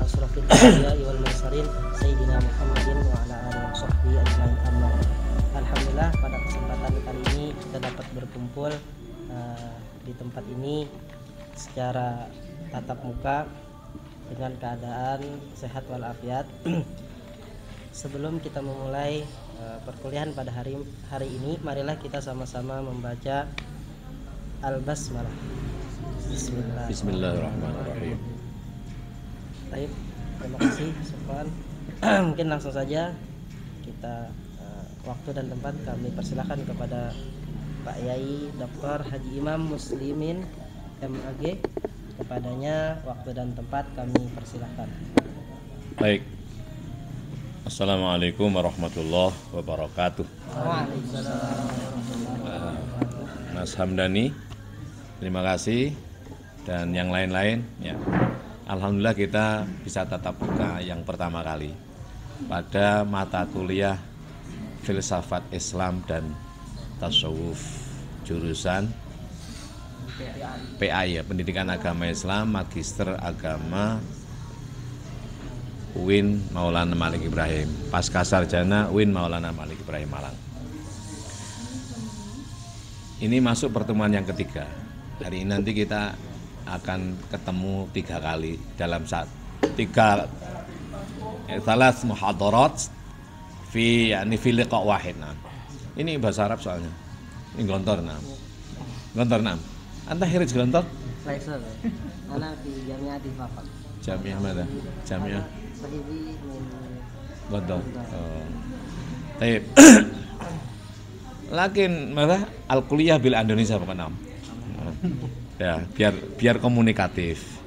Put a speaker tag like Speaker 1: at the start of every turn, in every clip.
Speaker 1: asrofil anbiya'i wal mursalin sayyidina Muhammadin wa ala alihi wa sahbihi ajmain amma ba'd. Alhamdulillah, pada kesempatan kali ini kita dapat berkumpul di tempat ini secara tatap muka dengan keadaan sehat walafiat. Sebelum kita memulai perkuliahan pada hari ini, marilah kita sama-sama membaca Al-Basmalah.
Speaker 2: Bismillahirrahmanirrahim.
Speaker 1: Baik, terima kasih Sofwan. Mungkin langsung saja kita waktu dan tempat kami persilahkan kepada Pak Yai Dr. Haji Imam Muslimin MAG. Kepadanya waktu dan tempat kami persilahkan.
Speaker 2: Baik. Assalamualaikum warahmatullahi wabarakatuh. Mas Hamdani, terima kasih, dan yang lain-lain ya. Alhamdulillah kita bisa tatap muka yang pertama kali pada mata kuliah Filsafat Islam dan Tasawuf jurusan PA ya, Pendidikan Agama Islam, Magister Agama UIN Maulana Malik Ibrahim, Pasca Sarjana UIN Maulana Malik Ibrahim Malang. Ini masuk pertemuan yang ketiga. Hari ini nanti kita akan ketemu 3 kali dalam salah muhadarat fi liqa wahid. Ini bahasa Arab soalnya. Ini Gontor 6. Gontor 6. Anta hirij Gontor?
Speaker 1: Saya Ana di Jamiah di Fafak.
Speaker 2: Jamiah mana? Jamiah
Speaker 1: Sahibi
Speaker 2: Gontor. Baik. Lakin malah al-kuliah bil Indonesia bukan 6. Ya, biar komunikatif.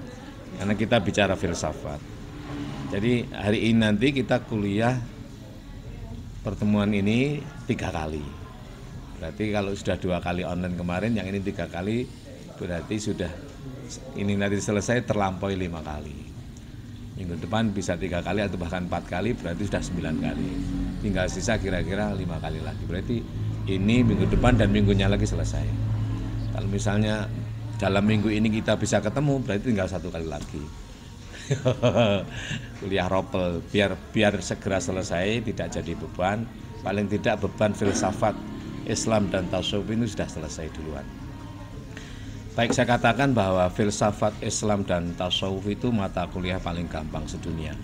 Speaker 2: Karena kita bicara filsafat. Jadi hari ini nanti kita kuliah pertemuan ini 3 kali. Berarti kalau sudah 2 kali online kemarin, yang ini 3 kali, berarti sudah ini nanti selesai terlampaui 5 kali. Minggu depan bisa 3 kali atau bahkan 4 kali, berarti sudah 9 kali. Tinggal sisa kira-kira 5 kali lagi. Berarti ini minggu depan dan minggunya lagi selesai. Kalau misalnya dalam minggu ini kita bisa ketemu, berarti tinggal 1 kali lagi. Kuliah ropel biar segera selesai, tidak jadi beban. Paling tidak beban filsafat Islam dan tasawuf ini sudah selesai duluan. Baik, saya katakan bahwa filsafat Islam dan tasawuf itu mata kuliah paling gampang sedunia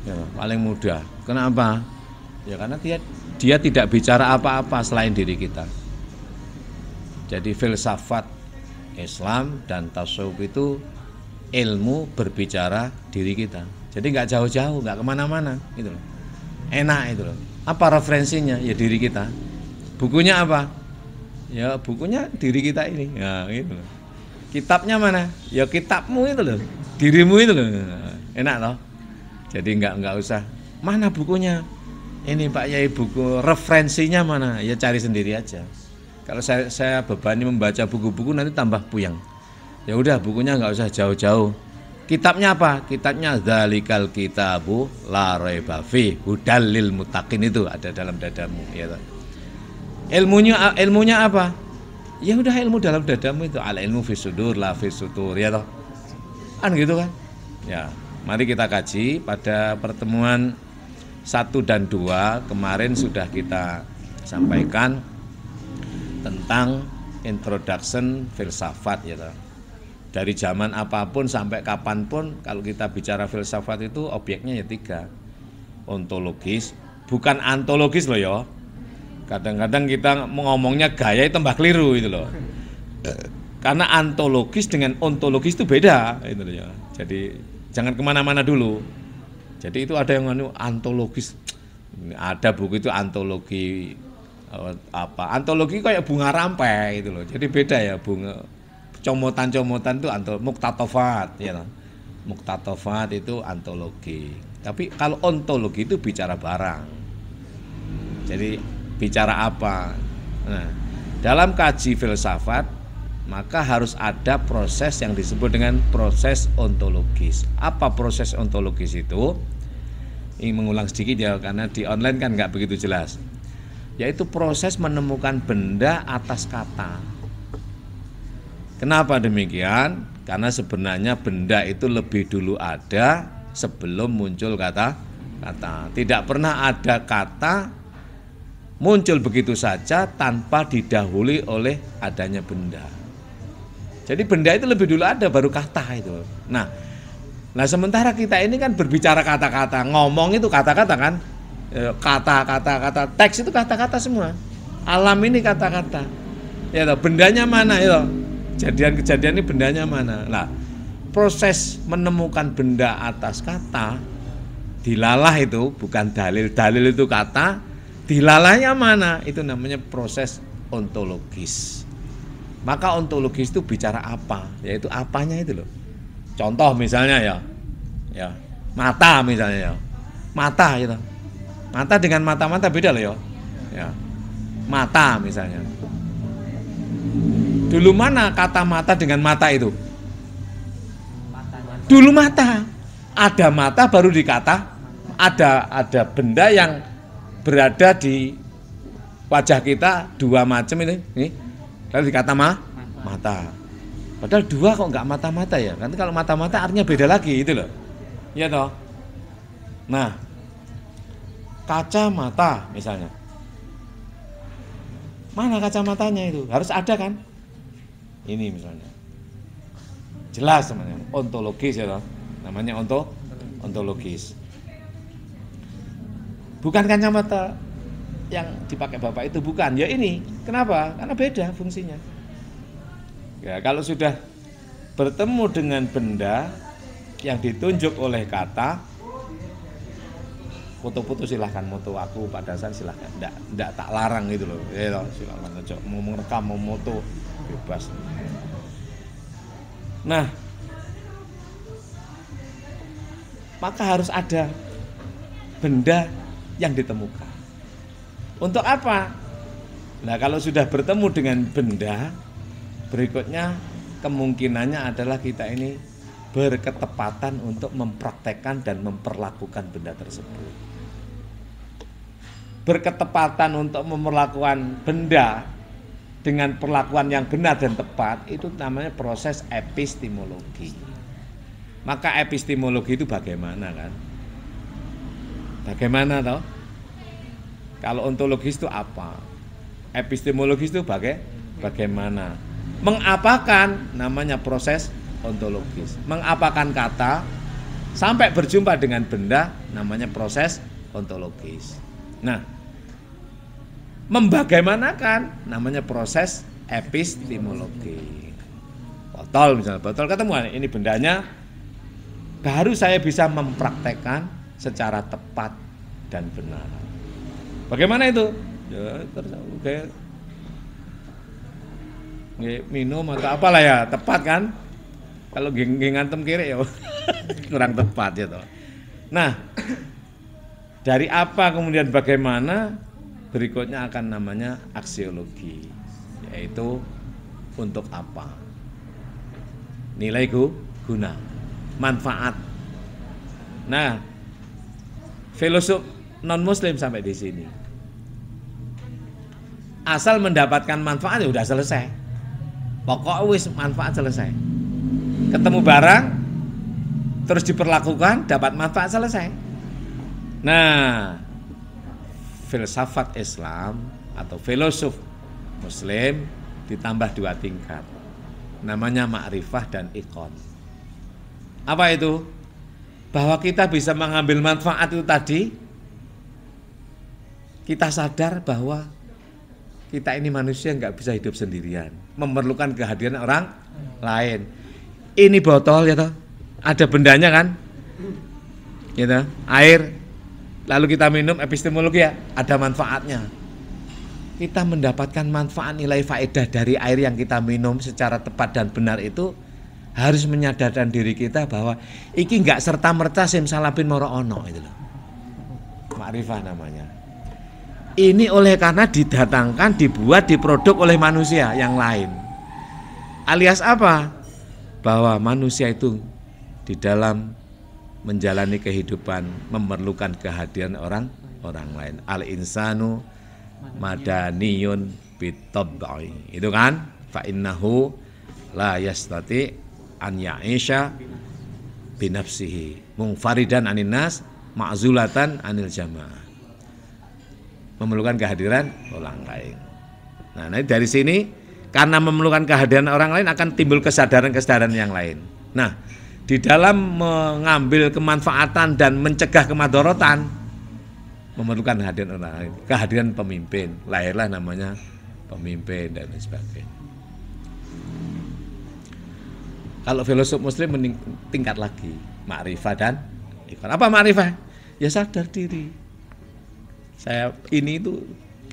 Speaker 2: ya, paling mudah. Kenapa? Ya karena dia tidak bicara apa-apa selain diri kita. Jadi filsafat Islam dan tasawuf itu ilmu berbicara diri kita. Jadi nggak jauh-jauh, nggak kemana-mana, gitu loh. Enak itu loh. Apa referensinya? Ya diri kita. Bukunya apa? Ya bukunya diri kita ini. Ya gitu loh. Kitabnya mana? Ya kitabmu itu loh. Dirimu itu loh. Enak loh. Jadi nggak usah. Mana bukunya? Ini Pak Yai, buku referensinya mana? Ya cari sendiri aja. Kalau saya bebani membaca buku-buku nanti tambah puyeng. Ya udah, bukunya nggak usah jauh-jauh. Kitabnya apa? Kitabnya Dzalikal Kitabu La Raiba Fi Hudal lil Muttaqin, itu ada dalam dadamu ya. Ilmunya apa? Ya udah, ilmu dalam dadamu itu. Al ilmu fis sudur la fis sutur ya toh. Kan gitu kan? Ya, mari kita kaji pada pertemuan 1 dan 2 kemarin sudah kita sampaikan tentang introduction filsafat ya toh. Dari zaman apapun sampai kapanpun kalau kita bicara filsafat itu objeknya ya 3. Ontologis, bukan antologis loh ya. Kadang-kadang kita ngomongnya gaya itu tambah keliru itu loh. Karena antologis dengan ontologis itu beda itu loh ya. Jadi jangan kemana-mana dulu. Jadi itu ada yang antologis. Ada buku itu antologi apa? Antologi kayak bunga rampai itu loh. Jadi beda ya, bunga comotan-comotan itu muktatofat ya. Muktatofat itu antologi. Tapi kalau ontologi itu bicara barang. Jadi bicara apa? Nah, dalam kaji filsafat maka harus ada proses yang disebut dengan proses ontologis. Apa proses ontologis itu? Ini mengulang sedikit ya, karena di online kan nggak begitu jelas. Yaitu proses menemukan benda atas kata. Kenapa demikian? Karena sebenarnya benda itu lebih dulu ada sebelum muncul kata. Tidak pernah ada kata muncul begitu saja tanpa didahului oleh adanya benda. Jadi benda itu lebih dulu ada, baru kata itu. Nah sementara kita ini kan berbicara kata-kata, ngomong itu kata-kata kan, kata-kata, teks itu kata-kata semua. Alam ini kata-kata. Ya toh, bendanya mana ya? Kejadian-kejadian ini bendanya mana? Nah, proses menemukan benda atas kata, dilalah itu bukan dalil. Dalil itu kata, dilalahnya mana? Itu namanya proses ontologis. Maka ontologis itu bicara apa? Yaitu apanya itu loh. Contoh misalnya ya mata misalnya ya. Mata gitu. Mata dengan mata-mata beda loh ya. Mata misalnya. Dulu mana kata mata dengan mata itu? Dulu mata. Ada mata baru dikata. Ada benda yang berada di wajah kita dua macam ini. Lalu dikata mata. Padahal dua kok nggak mata-mata ya. Nanti kalau mata-mata artinya beda lagi itu loh. Iya toh. Nah, kacamata misalnya. Mana kacamatanya itu? Harus ada kan? Ini misalnya. Jelas namanya ontologis ya toh. Namanya ontologis. Bukan kacamata yang dipakai Bapak itu, bukan. Ya ini. Kenapa? Karena beda fungsinya. Ya, kalau sudah bertemu dengan benda yang ditunjuk oleh kata, foto-foto silahkan, moto aku Pak Dasan silahkan, enggak tak larang gitu loh, ya silahkan aja, mau merekam, mau moto, bebas. Nah, maka harus ada benda yang ditemukan. Untuk apa? Nah, kalau sudah bertemu dengan benda, berikutnya kemungkinannya adalah kita ini berketepatan untuk mempraktekkan dan memperlakukan benda tersebut. Berketepatan untuk memperlakukan benda dengan perlakuan yang benar dan tepat, itu namanya proses epistemologi. Maka epistemologi itu bagaimana kan? Bagaimana toh? Kalau ontologis itu apa? Epistemologis itu bagaimana? Mengapakan namanya proses ontologis. Mengapakan kata sampai berjumpa dengan benda namanya proses ontologis. Nah, membagaimanakan namanya proses epistemologi. Botol misalnya, botol ketemu ini bendanya, baru saya bisa mempraktekkan secara tepat dan benar. Bagaimana itu? Ya terus kayak minum atau apalah ya, tepat kan? Kalau ngantem kiri ya kurang tepat ya toh. Nah, dari apa kemudian bagaimana, berikutnya akan namanya aksiologi, yaitu untuk apa? Nilai guna, manfaat. Nah, filosof non muslim sampai di sini. Asal mendapatkan manfaat ya udah selesai. Pokok wis manfaat selesai. Ketemu barang terus diperlakukan dapat manfaat selesai. Nah, filsafat Islam atau filosof muslim ditambah 2 tingkat. Namanya ma'rifah dan iqon. Apa itu? Bahwa kita bisa mengambil manfaat itu tadi, kita sadar bahwa kita ini manusia nggak bisa hidup sendirian, memerlukan kehadiran orang lain. Ini botol ya toh, ada bendanya kan, gitu, air, lalu kita minum, epistemologi ya, ada manfaatnya. Kita mendapatkan manfaat nilai faedah dari air yang kita minum secara tepat dan benar itu harus menyadarkan diri kita bahwa iki nggak serta merta simsalabim moro ono itu loh. Ma'rifah namanya. Ini oleh karena didatangkan, dibuat, diproduk oleh manusia yang lain. Alias apa? Bahwa manusia itu di dalam menjalani kehidupan memerlukan kehadiran orang lain. Al-insanu madaniyun bitab'i. Itu kan? Fa innahu la yastati an ya'isha binafsihi mungfaridan anin nas ma'zulatan anil jamaah. Memerlukan kehadiran orang lain. Nah, dari sini karena memerlukan kehadiran orang lain akan timbul kesadaran-kesadaran yang lain. Nah, di dalam mengambil kemanfaatan dan mencegah kemadorotan memerlukan kehadiran orang lain, kehadiran pemimpin, lahirlah namanya pemimpin dan lain sebagainya. Kalau filosof muslim tingkat lagi, ma'rifah dan ikhwan. Apa ma'rifah? Ya sadar diri. Saya ini itu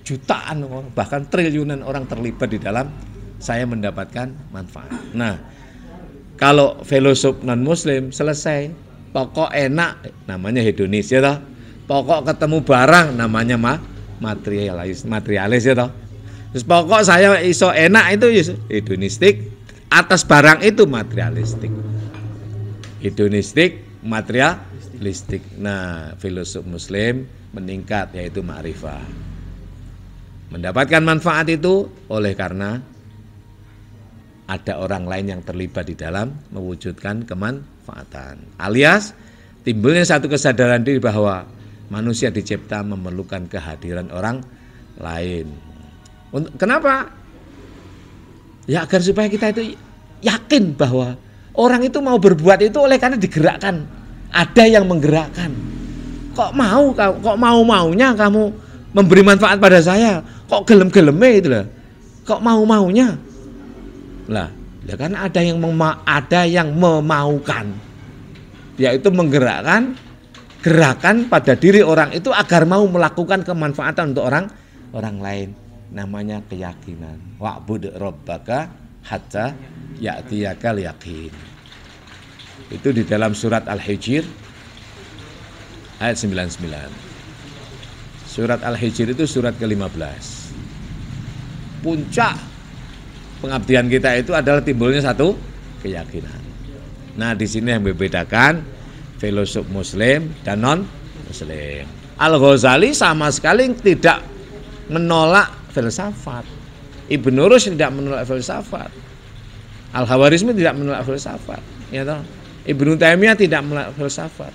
Speaker 2: jutaan orang, bahkan triliunan orang terlibat di dalam saya mendapatkan manfaat. Nah, kalau filosof non muslim selesai, pokok enak namanya hedonis ya toh. Pokok ketemu barang namanya materialis ya toh. Terus pokok saya iso enak itu hedonistik, atas barang itu materialistik. Hedonistik, materialistik. Nah, filosof muslim meningkat yaitu ma'rifah. Mendapatkan manfaat itu oleh karena ada orang lain yang terlibat di dalam mewujudkan kemanfaatan. Alias timbulnya satu kesadaran diri bahwa manusia dicipta memerlukan kehadiran orang lain. Kenapa? Ya agar supaya kita itu yakin bahwa orang itu mau berbuat itu oleh karena digerakkan. Ada yang menggerakkan. Kok mau-maunya kamu memberi manfaat pada saya? Kok gelem-geleme itu lah? Kok mau-maunya? Lah, karena ada yang memaukan. Yaitu menggerakkan gerakan pada diri orang itu agar mau melakukan kemanfaatan untuk orang lain. Namanya keyakinan. Wa'bud rabbaka hatta ya'tiyakal yaqin. Itu di dalam surat Al-Hijr ayat 99. Surat Al-Hijr itu surat ke-15. Puncak pengabdian kita itu adalah timbulnya satu keyakinan. Nah, di sini yang membedakan filosof muslim dan non muslim. Al-Ghazali sama sekali tidak menolak filsafat. Ibnu Rushd tidak menolak filsafat. Al-Khawarizmi tidak menolak filsafat, ya toh. Ibnu Taimiyah tidak menolak filsafat.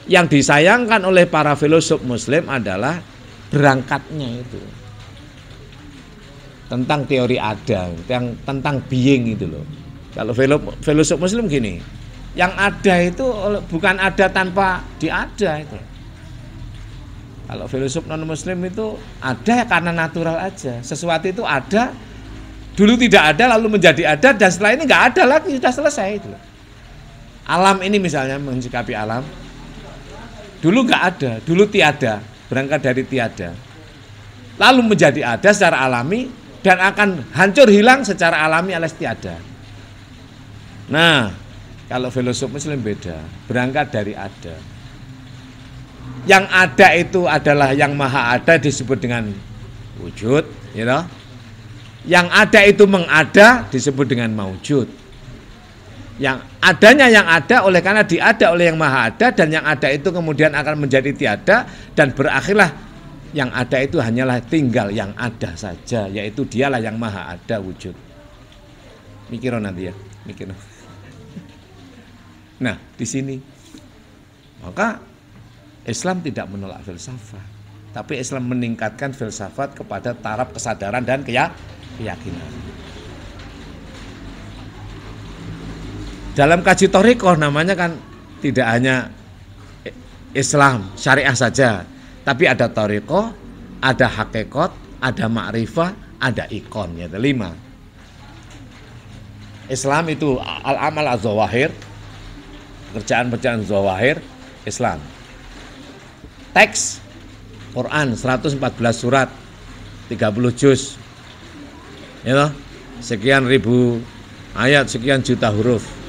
Speaker 2: Yang disayangkan oleh para filosof muslim adalah berangkatnya itu. Tentang teori ada, tentang being itu loh. Kalau filosof muslim gini, yang ada itu bukan ada tanpa diada itu. Kalau filosof non muslim itu ada karena natural aja. Sesuatu itu ada, dulu tidak ada lalu menjadi ada dan setelah ini nggak ada lagi, sudah selesai itu. Alam ini misalnya mensikapi alam, dulu nggak ada, dulu tiada, berangkat dari tiada, lalu menjadi ada secara alami dan akan hancur hilang secara alami alias tiada. Nah, kalau filosof muslim beda, berangkat dari ada. Yang ada itu adalah yang maha ada disebut dengan wujud, you know? Yang ada itu mengada disebut dengan maujud. Yang adanya yang ada oleh karena diada oleh yang maha ada, dan yang ada itu kemudian akan menjadi tiada dan berakhirlah yang ada itu hanyalah tinggal yang ada saja, yaitu dialah yang maha ada wujud. Mikir nanti ya, mikir. Nah, di sini maka Islam tidak menolak filsafat, tapi Islam meningkatkan filsafat kepada taraf kesadaran dan keyakinan. Dalam kaji thariqah namanya kan tidak hanya Islam, syariah saja, tapi ada thariqah, ada hakikat, ada ma'rifah, ada ikon, ya, 5. Islam itu al-amal az-zawahir, pekerjaan-pekerjaan zawahir Islam. Teks Quran 114 surat, 30 juz, ya toh? Sekian ribu ayat, sekian juta huruf.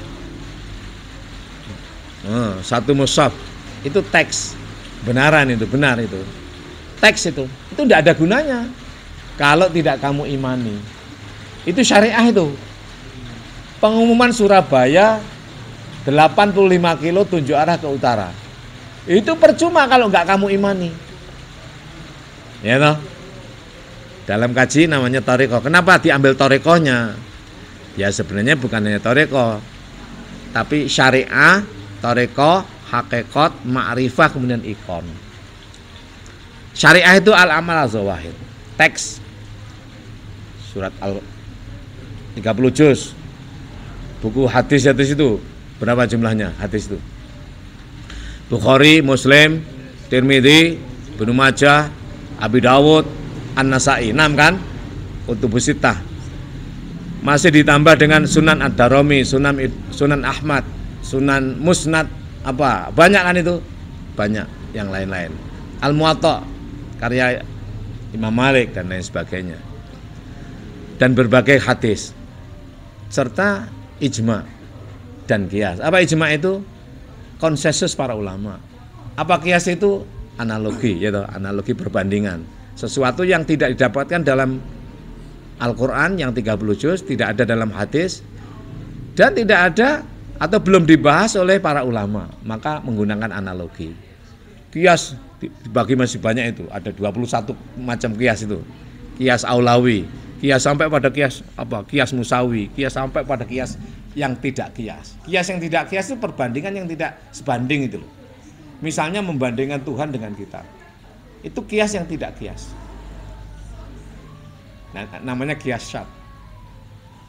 Speaker 2: Satu mushaf itu teks, benaran itu, benar itu. Teks itu tidak ada gunanya kalau tidak kamu imani. Itu syariah itu. Pengumuman Surabaya 85 kilo 7 arah ke utara. Itu percuma kalau nggak kamu imani. Ya toh? Dalam kaji namanya thariqah. Kenapa diambil thariqahnya? Ya sebenarnya bukan hanya thariqah, tapi syariah Tarekoh, hakikat, ma'rifah, kemudian ikon. Syariah itu al-amal az-zawahir. Teks surat 30 juz. Buku hadis itu berapa jumlahnya hadis itu? Bukhari, Muslim, Tirmidzi, Ibnu Majah, Abi Dawud, An-Nasa'i, 6 kan? Kutubus Sittah. Masih ditambah dengan Sunan Ad-Darimi, Sunan Ahmad, Sunan Musnad, apa? Banyak kan itu? Banyak yang lain-lain. Al-Muwatta, karya Imam Malik dan lain sebagainya. Dan berbagai hadis serta ijma dan qiyas. Apa ijma itu? Konsensus para ulama. Apa qiyas itu? Analogi, yaitu analogi perbandingan. Sesuatu yang tidak didapatkan dalam Al-Quran yang 30 juz, tidak ada dalam hadis, dan tidak ada atau belum dibahas oleh para ulama, maka menggunakan analogi. Qiyas dibagi masih banyak itu, ada 21 macam qiyas itu. Qiyas aulawi, qiyas sampai pada qiyas apa? Qiyas musawi, qiyas sampai pada qiyas yang tidak qiyas. Qiyas yang tidak qiyas itu perbandingan yang tidak sebanding itu loh. Misalnya membandingkan Tuhan dengan kita. Itu qiyas yang tidak qiyas. Nah, namanya qiyas syad.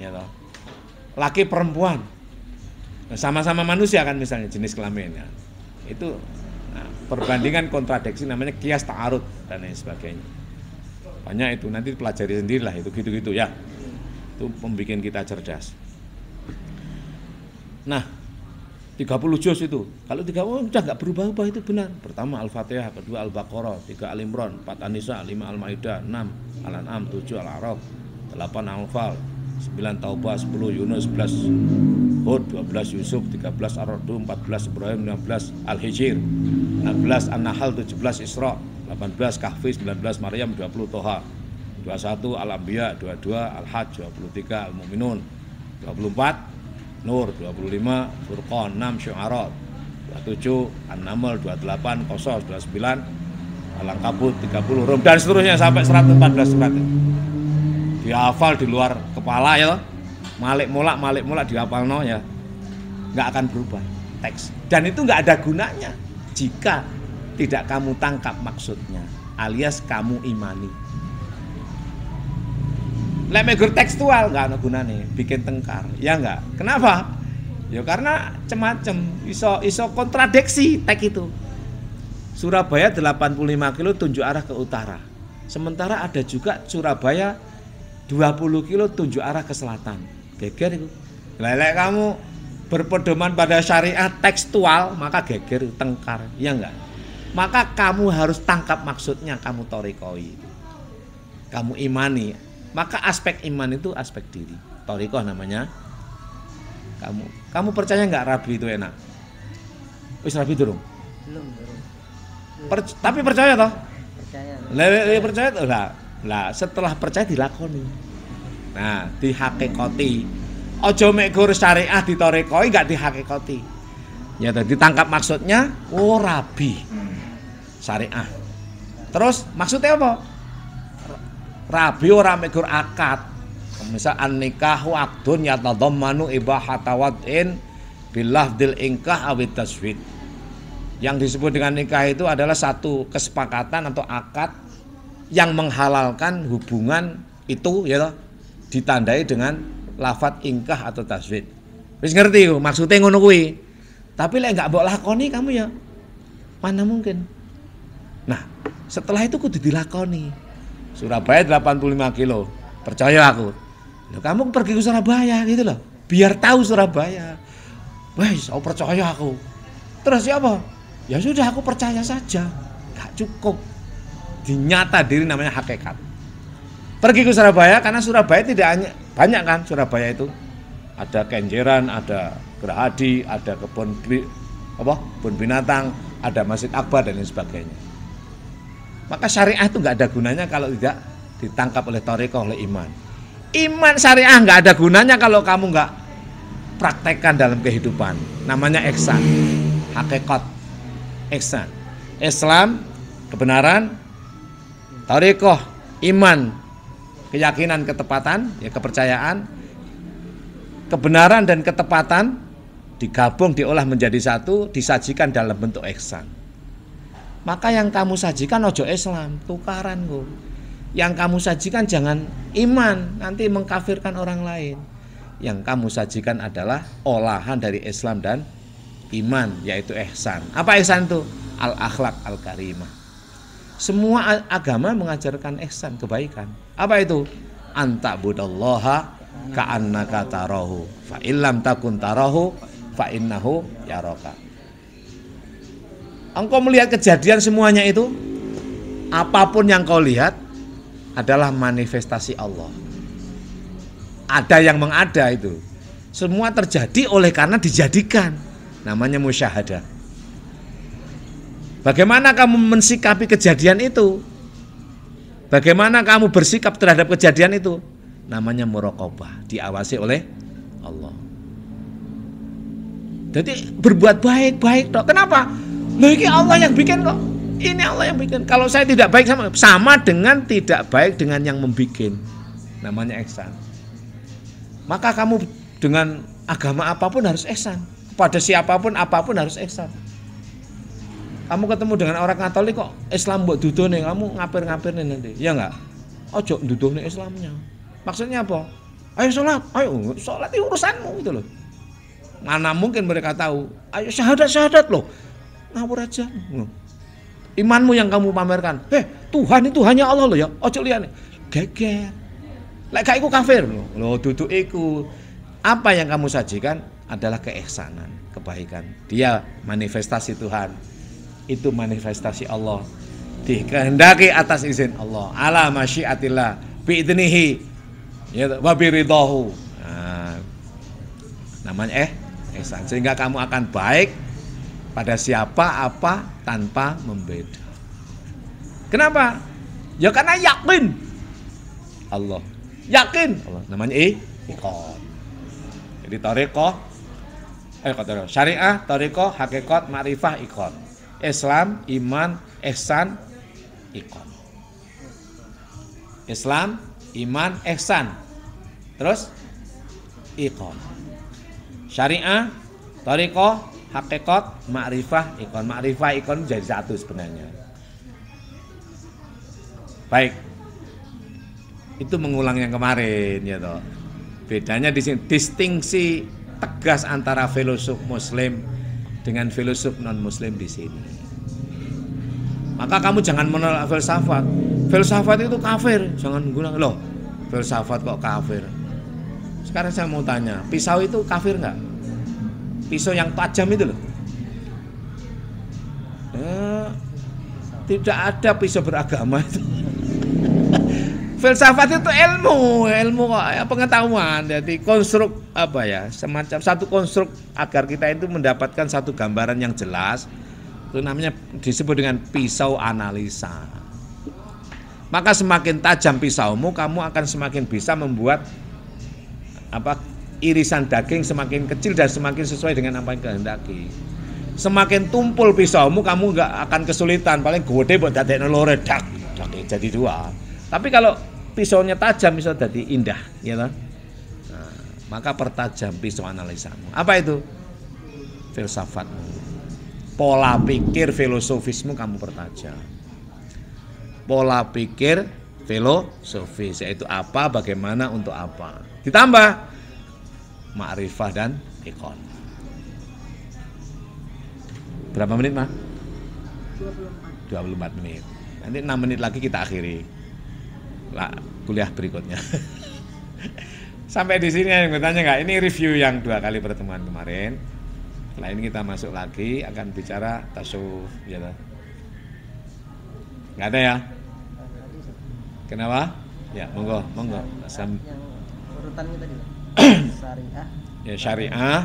Speaker 2: Ya toh. Laki perempuan. Sama-sama manusia kan misalnya jenis kelaminnya. Itu perbandingan kontradiksi namanya qiyas ta'arud dan lain sebagainya. Banyak itu, nanti pelajari sendirilah itu gitu-gitu ya. Itu membuat kita cerdas. Nah, 30 juz itu. Kalau 30 udah enggak berubah-ubah itu benar. Pertama Al-Fatihah, kedua Al-Baqarah, 3 Al-Imran, 4 An-Nisa, 5 Al-Maidah, 6 Al-An'am, 7 Al-A'raf, 8 Al-Anfal, 9 Taubah, 10 Yunus, 11 Hud, 12 Yusuf, 13 Ar-Ra'd, 14 Ibrahim, 15 Al-Hijr, 16 An-Nahl, 17 Isra, 18 Kahfi, 19 Maryam, 20 Toha, 21 Al-Anbiya, 22 Al-Hajj, 23 Al-Mu'minun, 24 Nur, 25 Furqan, 6 Syu'ara, 27 An-Naml, 28 Qasas, 29 Al-Ankabut, 30 Rum, dan seterusnya sampai 114 surat. Dihafal di luar kepala ya, malik mulak dihafalno ya, nggak akan berubah teks. Dan itu nggak ada gunanya jika tidak kamu tangkap maksudnya, alias kamu imani. Lek megur tekstual nggak ada gunanya, bikin tengkar, ya nggak? Kenapa? Ya karena macam-macam, iso kontradiksi teks itu. Surabaya 85 kilo tunjuk arah ke utara. Sementara ada juga Surabaya 20 kilo tunjuk arah ke selatan. Geger itu. Lek kamu berpedoman pada syariah tekstual, maka geger tengkar, ya enggak? Maka kamu harus tangkap maksudnya, kamu torikoi, kamu imani. Maka aspek iman itu aspek diri. Torikoh namanya. Kamu percaya nggak Rabi itu enak? Wis Rabi durung?
Speaker 1: Belum.
Speaker 2: Tapi percaya toh?
Speaker 1: Percaya.
Speaker 2: Percaya toh lah. Setelah percaya dilakoni. Nah, dihakikati. Ojo mek gur syariah ditorikoi nggak dihakikati. Ya tadi ditangkap maksudnya, oh Rabi. Syariah. Terus maksudnya apa? Rabi ora megur akad. Misal an-nikahu aqdun yatadhammanu ibahata wad'in bil lafdil inkah awit taswid. Yang disebut dengan nikah itu adalah satu kesepakatan atau akad yang menghalalkan hubungan itu ya toh, ditandai dengan lafadz inkah atau taswid. Wis ngerti yo maksudnya ngono kuwi. Tapi lek enggak mbok lakoni kamu ya mana mungkin. Nah, setelah itu kudu dilakoni. Surabaya 85 kilo, percaya aku. Loh, kamu pergi ke Surabaya gitu loh, biar tahu Surabaya. Wes, aku percaya aku. Terus siapa? Ya sudah aku percaya saja, gak cukup. Dinyata diri namanya hakikat. Pergi ke Surabaya karena Surabaya tidak hanya banyak kan Surabaya itu. Ada Kenjeran, ada Gerahadi, ada kebun binatang, ada Masjid Akbar dan lain sebagainya. Maka syariah itu nggak ada gunanya kalau tidak ditangkap oleh thariqah, oleh iman. Iman syariah nggak ada gunanya kalau kamu nggak praktekkan dalam kehidupan. Namanya ihsan, hakikat, ihsan. Islam, kebenaran, thariqah, iman, keyakinan, ketepatan, ya kepercayaan, kebenaran dan ketepatan digabung, diolah menjadi satu, disajikan dalam bentuk ihsan. Maka yang kamu sajikan ojo Islam, tukaran kok. Yang kamu sajikan jangan iman, nanti mengkafirkan orang lain. Yang kamu sajikan adalah olahan dari Islam dan iman, yaitu ihsan. Apa ihsan itu? Al-akhlak al-karimah. Semua agama mengajarkan ihsan, kebaikan. Apa itu? Anta'budallaha ka'annaka tarahu, fa illam takun tarahu fa innahu yaraka. Engkau melihat kejadian semuanya itu, apapun yang kau lihat adalah manifestasi Allah. Ada yang mengada itu. Semua terjadi oleh karena dijadikan. Namanya musyahadah. Bagaimana kamu mensikapi kejadian itu? Bagaimana kamu bersikap terhadap kejadian itu? Namanya muraqabah, diawasi oleh Allah. Jadi berbuat baik-baik dok. Kenapa? Loh, ini Allah yang bikin kok. Ini Allah yang bikin. Kalau saya tidak baik sama dengan tidak baik dengan yang membikin. Namanya ihsan. Maka kamu dengan agama apapun harus ihsan. Kepada siapapun apapun harus ihsan. Kamu ketemu dengan orang Katolik kok Islam mbok dudone, kamu ngapir-ngapirne nanti. Ya enggak? Ojo duduhne Islamnya. Maksudnya apa? Ayo sholat itu urusanmu gitu loh. Mana mungkin mereka tahu? Ayo syahadat loh. Ngawur aja. Imanmu yang kamu pamerkan. Tuhan itu hanya Allah loh ya. Ojo liyane. Geger. Lek gak iku kafir loh. Duduk iku. Apa yang kamu sajikan adalah keihsanan, kebaikan. Dia manifestasi Tuhan. Itu manifestasi Allah. Dikehendaki atas izin Allah. Ala masyiatillah bi'idnihi ya wa biridahu. Nah, namanya ihsan. Sehingga kamu akan baik pada siapa, apa, tanpa membeda. Kenapa? Ya karena yakin Allah. Yakin Allah. Namanya iqon. Jadi thariqah, syariah, thariqah, hakikat, ma'rifah, iqon. Islam, iman, ihsan, iqon. Islam, iman, ihsan. Terus iqon. Syariah, thariqah, hakikat, ma'rifah, ikon. Ma'rifah, ikon jadi satu sebenarnya. Baik. Itu mengulang yang kemarin ya toh. Bedanya di sini distingsi tegas antara filosof muslim dengan filosof non muslim di sini. Maka kamu jangan menolak filsafat. Filsafat itu kafir, jangan guna loh. Filsafat kok kafir? Sekarang saya mau tanya, pisau itu kafir enggak? Pisau yang tajam itu loh. Tidak ada pisau beragama itu. Filsafat itu ilmu kok, pengetahuan. Jadi konstruk apa ya, semacam satu konstruk agar kita itu mendapatkan satu gambaran yang jelas. Itu namanya disebut dengan pisau analisa. Maka semakin tajam pisaumu, kamu akan semakin bisa membuat irisan daging semakin kecil dan semakin sesuai dengan apa yang kehendaki. Semakin tumpul pisaumu, kamu nggak akan kesulitan. Paling gede buat dadekno loro dak jadi dua. Tapi kalau pisaunya tajam bisa jadi indah, ya kan? Nah, maka pertajam pisau analisamu. Apa itu? Filsafatmu. Pola pikir filosofismu kamu pertajam. Pola pikir filosofis, yaitu apa, bagaimana, untuk apa. Ditambah ma'rifah dan ikon. Berapa menit, Mas? 24 menit. Nanti 6 menit lagi kita akhiri kuliah berikutnya. Sampai di sini yang bertanya nggak? Ini review yang 2 kali pertemuan kemarin. Setelah ini kita masuk lagi akan bicara tasawuf, ya. Nggak ada ya? Kenapa? Ya, monggo.
Speaker 1: Yang urutannya tadi. Syariah.
Speaker 2: Ya, syariah,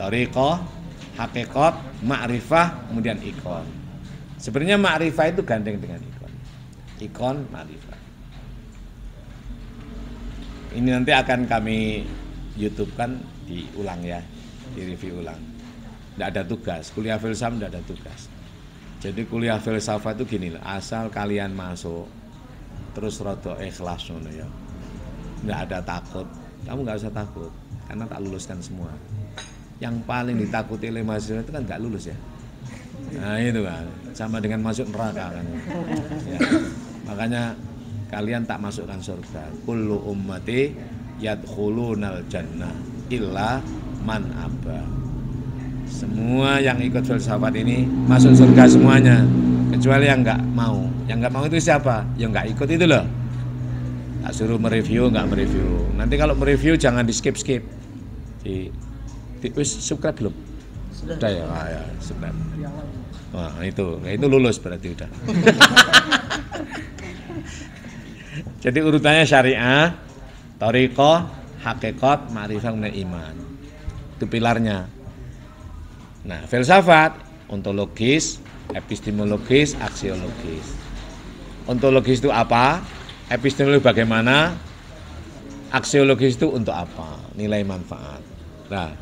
Speaker 2: thariqah, hakikat, ma'rifah, kemudian ikon. Sebenarnya ma'rifah itu gandeng dengan ikon. Ikon, ma'rifah. Ini nanti akan kami YouTube-kan, diulang ya, di review ulang. Tidak ada tugas, kuliah filsafat tidak ada tugas. Jadi kuliah filsafat itu gini lah, asal kalian masuk, terus rada ikhlas ya. Tidak ada takut, kamu nggak usah takut, karena tak luluskan semua. yang paling ditakuti oleh mahasiswa itu kan nggak lulus ya. Nah itu kan sama dengan masuk neraka kan. Ya. Makanya kalian tak masukkan surga. Kullu ummati yadkhulunal jannah illa man aba. Semua yang ikut filsafat ini masuk surga semuanya, kecuali yang nggak mau. Yang nggak mau itu siapa? Yang nggak ikut itu loh. Tak suruh mereview, nggak mereview. Nanti kalau mereview jangan di skip. Subscribe belum? Sudah ya, ya subscribe. Wah itu lulus berarti udah. Jadi urutannya syariah, thariqah, hakikat, ma'rifah, iman. Itu pilarnya. Nah, filsafat, ontologis, epistemologis, aksiologis. Ontologis itu apa? Epistemologis bagaimana? Aksiologis itu untuk apa? Nilai manfaat. Nah,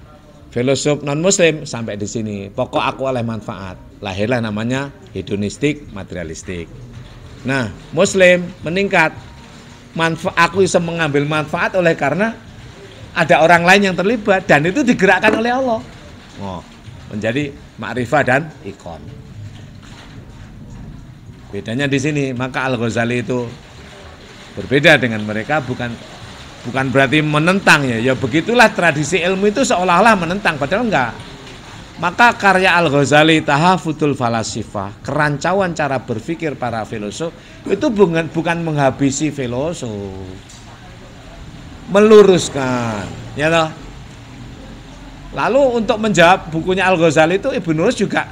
Speaker 2: filosof non-muslim sampai di sini. Pokok aku oleh manfaat. Lahirlah namanya hedonistik, materialistik. Nah, muslim meningkat. Aku bisa mengambil manfaat oleh karena ada orang lain yang terlibat dan itu digerakkan oleh Allah. Menjadi ma'rifah dan ikon. Bedanya di sini, maka Al-Ghazali itu berbeda dengan mereka, bukan berarti menentang ya. Ya begitulah tradisi ilmu itu seolah-olah menentang, padahal enggak. Maka karya Al-Ghazali Tahafutul Falasifah, kerancauan cara berpikir para filosof, itu bukan menghabisi filosof, meluruskan, ya toh. Lalu untuk menjawab bukunya Al-Ghazali itu Ibnu Rus juga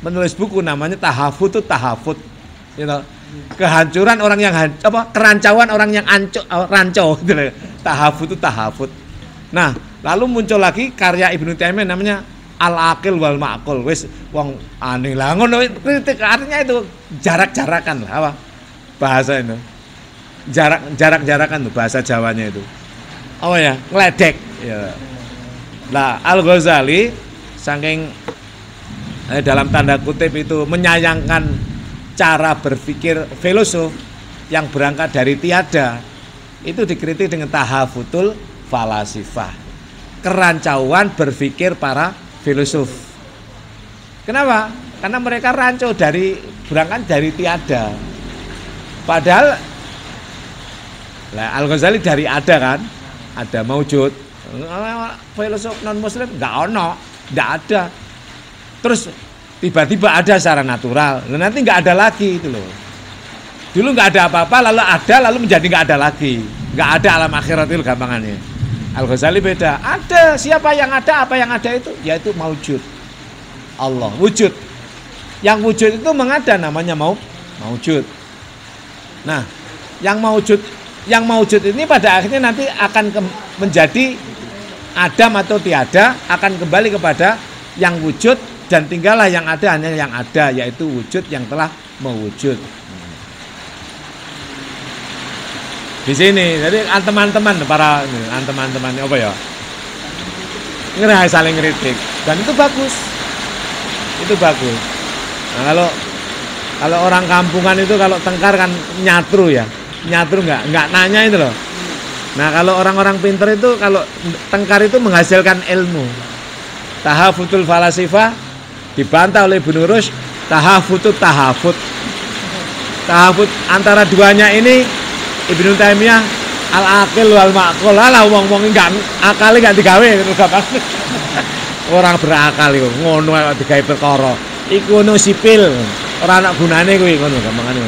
Speaker 2: menulis buku namanya Tahafut, you know, kehancuran orang yang kerancauan orang yang rancau gitu. Tahafut. Nah, lalu muncul lagi karya Ibnu Taimiyah namanya Al-Aqil wal Ma'qul. Wis wong aneh lah ngono, kritik artinya itu jarak-jarakan lah apa bahasa itu. Jarak-jarakan tuh bahasa Jawanya itu. Oh ya, ngeledek ya. Nah, Al-Ghazali saking dalam tanda kutip itu menyayangkan cara berpikir filosof yang berangkat dari tiada, itu dikritik dengan tahafutul falasifah, kerancauan berpikir para filosof. Kenapa? Karena mereka rancu berangkat dari tiada. Padahal Al-Ghazali dari ada kan, ada maujud. Filosof non muslim nggak ada. Terus tiba-tiba ada secara natural, nanti nggak ada lagi itu loh. Dulu nggak ada apa-apa, lalu ada, lalu menjadi nggak ada lagi, nggak ada alam akhirat itu gampangannya. Al-Ghazali beda, ada siapa yang ada, apa yang ada itu, yaitu maujud, Allah wujud. Yang wujud itu mengada, namanya maujud. Nah, yang maujud ini pada akhirnya nanti akan menjadi adam atau tiada, akan kembali kepada yang wujud, dan tinggallah yang ada, hanya yang ada, yaitu wujud yang telah mewujud. Di sini, jadi teman-teman apa ya, saling kritik, dan itu bagus, Nah, kalau orang kampungan itu kalau tengkar kan nyatru nggak nanya itu loh. Nah, kalau orang-orang pintar itu kalau tengkar itu menghasilkan ilmu. Tahafutul falasifah dibantah oleh Ibnu Rushd, tahafut. Tahafut antara duanya ini Ibnu Taimiyah al-aqil wal ma'qul. Lah wong-wong enggak akale enggak digawe gampang. Orang berakal iku ngono kok digawe perkara. Iku ono sipil, ora ana gunane kuwi ngono gampangane.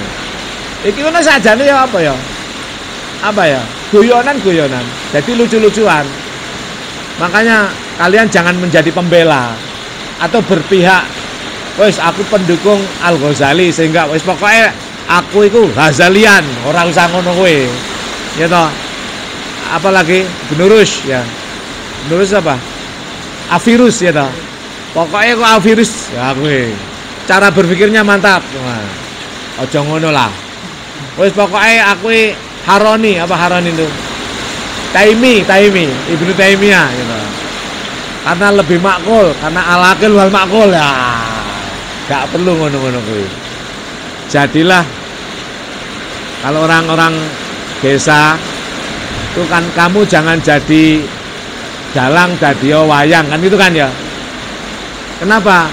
Speaker 2: Iki ono sajane ya apa ya? Guyonan. Jadi lucu-lucuan. Makanya kalian jangan menjadi pembela atau berpihak. Wes aku pendukung Al-Ghazali sehingga wes pokoknya aku itu Ghazalian, orang usah ngono kowe. Ya toh. Apalagi Ibnu Rushd ya. Ibnu Rushd apa? Avirus ya toh. Pokoknya kok Avirus ya kowe. Cara berpikirnya mantap. Nah, ojo ngono lah. Wes pokoknya aku Haroni itu? Taimi, Ibnu Taimiyah gitu. Karena lebih makul, karena al-aqil wal makul ya. Gak perlu ngono-ngono kuwi. Jadilah kalau orang-orang desa itu kan kamu jangan jadi dalang dadi wayang kan itu kan ya. Kenapa?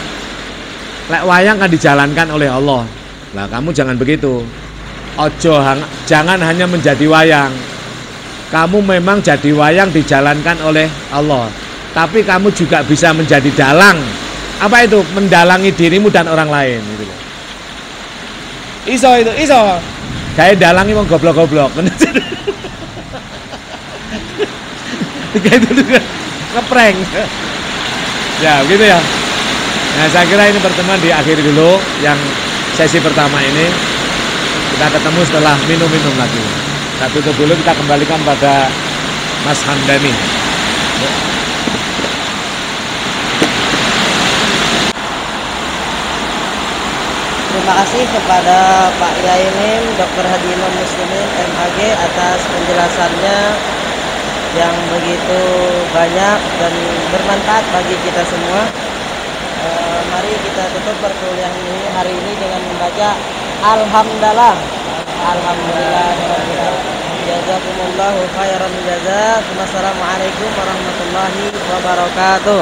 Speaker 2: Lek wayang kan dijalankan oleh Allah. Nah, kamu jangan begitu. Jangan hanya menjadi wayang. Kamu memang jadi wayang dijalankan oleh Allah. Tapi kamu juga bisa menjadi dalang. Apa itu? Mendalangi dirimu dan orang lain. Gitu. Iso itu, iso. Kayak dalangi mau goblok-goblok. Kayak itu juga ngeprank. Ya, begitu ya. Nah, saya kira ini pertemuan diakhiri dulu yang sesi pertama ini. Kita ketemu setelah minum-minum lagi. Kita tutup dulu, kita kembalikan pada Mas Hamdani.
Speaker 1: Terima kasih kepada Pak Yai Mim, Dr. Haji Imam Muslimin MHG atas penjelasannya yang begitu banyak dan bermanfaat bagi kita semua. Mari kita tutup perkuliahan ini hari ini dengan membaca Alhamdulillah. Alhamdulillah. Jazakumullahu khairan jazaa. Wassalamualaikum warahmatullahi wabarakatuh.